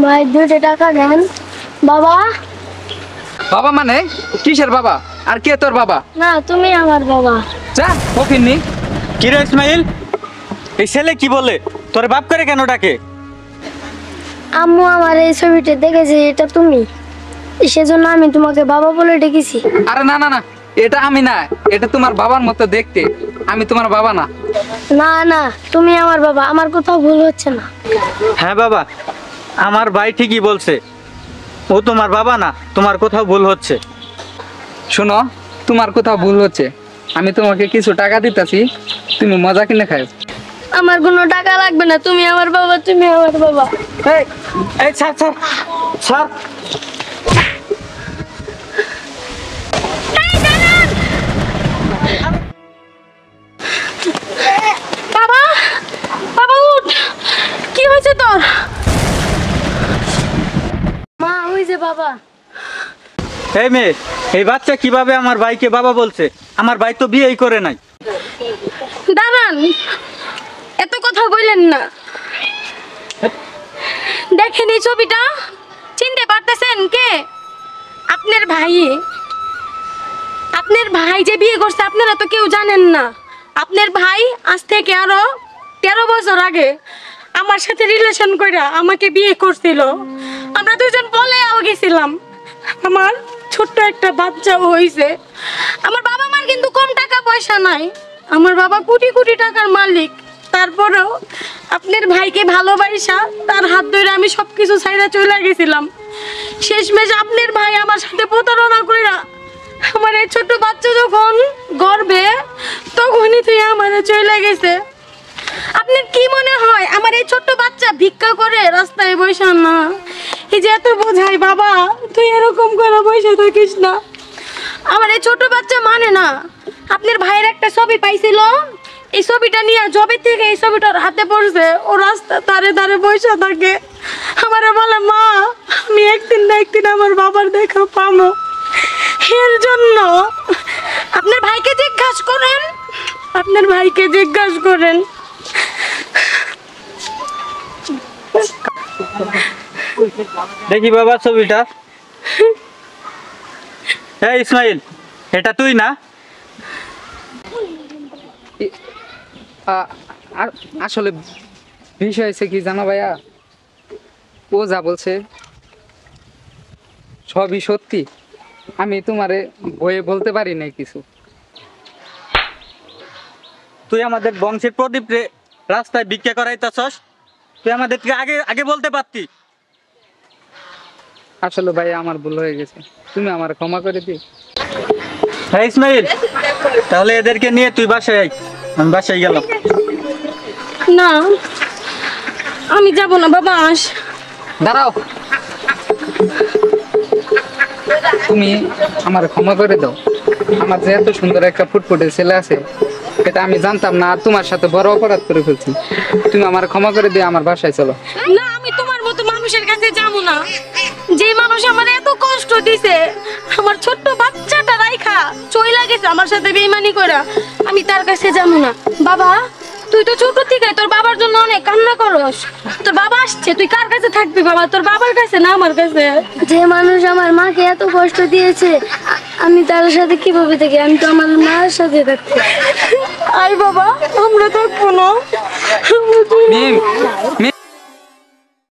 ভাই 200 টাকা দেন। বাবা। বাবা মানে কিসের বাবা? আর কে তোর বাবা? না, তুমি আমার বাবা। যা ফকিন্নি। কি রে ইসমাইল, এই ছেলে কি বলে? তোর বাপ করে কেন ডাকে? আম্মু আমার এই ছবিটা দেখেছে, এটা তুমি, সেজন্য আমি তোমাকে বাবা বলে ডেকেছি। আরে না না না, এটা আমি না, এটা তোমার বাবার মতো দেখতে। আমি তোমার বাবা না। না না, তুমি আমার বাবা, আমার কোথাও ভুল হচ্ছে না। হ্যাঁ বাবা, আমার ভাই ঠিকই বলছে, ও তোমার বাবা না, তোমার কোথাও ভুল হচ্ছে। শোনো, তোমার কোথাও ভুল হচ্ছে। আমি তোমাকে কিছু টাকা দিতেছি, তুমি মজা কিনে খাও। আমার কোনো টাকা লাগবে না, তুমি আমার বাবা, তুমি আমার বাবা। এই এই ছাড় ছাড় ছাড়। বাবা, বাবা উঠ, কি হয়েছে তোর? মা, ওই যে বাবা। এই মেয়ে, এই বাচ্চা কিভাবে আমার ভাইকে বাবা বলছে? আমার ভাই তো বিয়েই করে নাই। দাঁড়ান, এত কথা বললেন না। দেখেন এই ছবিটা, চিনতে পারতেছেন কে? আপনার ভাই। আপনার ভাই যে বিয়ে করছে আপনারা তো কেউ জানেন না। আপনার ভাই আজ থেকে আরো 13 বছর আগে আমার সাথে রিলেশন কইরা আমাকে বিয়ে করছিল। আমরা দুজন বলেও গেছিলাম। আমার ছোট্ট একটা বাচ্চাও হয়েছে। আমার বাবা মার কিন্তু কম টাকা পয়সা নাই, আমার বাবা কোটি কোটি টাকার মালিক। তারপরেও আপনার ভাইকে ভালোবাসা তার হাত ধরে আমি সবকিছু ছাইরা চলে গেছিলাম। শেষমেশ আপনার ভাই আমার সাথে প্রতারণা কইরা আমার এই ছোট বাচ্চা যখন গর্ভে, তখনই তুই আমার চলে গেছে। আপনার কি মনে হয় আমার এই ছোট্ট বাচ্চা ভিক্ষা করে রাস্তায় বসে না? এই যে এত বোঝাই বাবা, তুই এরকম করে বসে থাকিস না। আমার এই ছোট বাচ্চা মানে না। আপনার ভাইয়ের একটা ছবি পাইছিল, এই ছবিটা নিয়ে জবে থেকে এই ছবিটার হাতে পড়ছে, ও রাস্তা ধারে ধারে বসে থাকে। আমারে বলে মা, আমি একদিন না একদিন আমার বাবার দেখা পাবো। এর জন্য আপনার ভাইকে জিজ্ঞাসা করেন, আপনার ভাইকে জিজ্ঞাসা করেন। দেখি বাবা ছবিটা। এই ইসমাইল, এটা তুই না? আসলে বিষয় হয়েছে কি জানো ভাইয়া, ও যা বলছে সবই সত্যি। আমি তোমারে বয়ে বলতে পারি না কিছু। তুই আমাদের বংশের প্রদীপ রে রাস্তায় ভিক্ষা করাইতেছস, তুই আমাদেরকে আগে আগে বলতে পারতি। আসলে ভাইয়া আমার ভুল হয়ে গেছে, তুমি আমার ক্ষমা করে দিও। হ্যাঁ ইসমাইল, তাহলে এদেরকে নিয়ে তুই বাসায় আয়। আমি বাসায় গেলাম। না, আমি যাব না বাবা, আস। দাঁড়াও, তুমি আমার ক্ষমা করে দাও। আমার যে এত সুন্দর একটা ফুটফুটে ছেলে আছে, এটা আমি জানতাম না, আর তোমার সাথে বড় অপরাধ করে ফেলছি। তুমি আমার ক্ষমা করে দিয়ে আমার বাসায় চলো। না, আমি তোমার মতো মানুষের কাছে যাবো না। যে মানুষ আমার এত কষ্ট দিছে, আমার ছোট্ট বাচ্চাটা রাইখা চইলা গেছে আমার সাথে বেইমানি কইরা, আমি তার কাছে যাবো না। বাবা, তুই তো ছোট থেকে তোর বাবার জন্য অনেক কান্না করস। তোর বাবা আসছে, তুই কার কাছে থাকবি বাবা? তোর বাবার কাছে না আমার কাছে। যে মানুষ আমার মাকে এত কষ্ট দিয়েছে, আমি তার সাথে কিভাবে থাকি? আমি তো আমার মায়ের সাথে থাকবো। আই বাবা, আমরা থাকবো না। মিম, মিম।